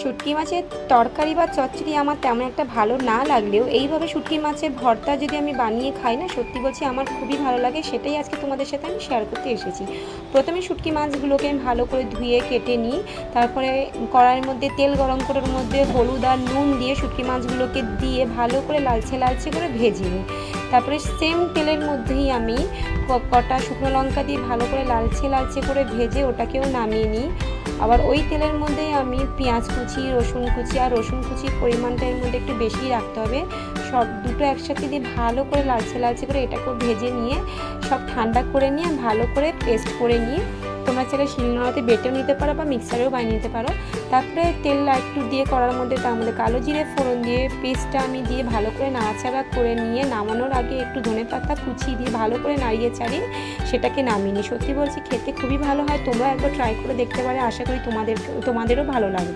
শুটকি মাছের তরকারি বা চচ্চড়ি আমার তেমন একটা ভালো না লাগলেও এইভাবে শুটকি মাছের ভর্তা যদি আমি বানিয়ে খাই না, সত্যি বলছি আমার খুবই ভালো লাগে। সেটাই আজকে তোমাদের সাথে আমি শেয়ার করতে এসেছি। প্রথমে শুটকি মাছগুলোকে আমি ভালো করে ধুয়ে কেটে নিই। তারপরে কড়াইয়ের মধ্যে তেল গরম করে ওর মধ্যে হলুদ আর নুন দিয়ে শুটকি মাছগুলোকে দিয়ে ভালো করে লালচে লালচে করে ভেজে নিই। তারপরে সেম তেলের মধ্যেই আমি কটা শুকনো লঙ্কা দিয়ে ভালো করে লালচে লালচে করে ভেজে ওটাকেও নামিয়ে নিই। আবার ওই তেলের মধ্যেই আমি পেঁয়াজ কুচি, রসুন কুচি, আর রসুন কুচির পরিমাণটা এর মধ্যে একটু বেশি রাখতে হবে। সব দুটো একসাথে দিয়ে ভালো করে লালচে লালচে করে এটাকেও ভেজে নিয়ে সব ঠান্ডা করে নিয়ে ভালো করে পেস্ট করে নিয়ে তোমরা চাইলে শিলনোড়াতে বেটেও নিতে পারো বা মিক্সারেও বানিয়ে নিতে পারো। তারপরে তেল একটু দিয়ে কড়ার মধ্যে তার মধ্যে কালো জিরে ফোড়ন দিয়ে পেস্টটা আমি দিয়ে ভালো করে নাড়াচাড়া করে নিয়ে নামানোর আগে একটু ধনেপাতা কুচি দিয়ে ভালো করে নাড়িয়ে চাড়িয়ে সেটাকে নামিয়ে নিই। সত্যি বলছি খেতে খুবই ভালো হয়, তোমরা একবার ট্রাই করে দেখতে পারো, আশা করি তোমাদেরও ভালো লাগবে।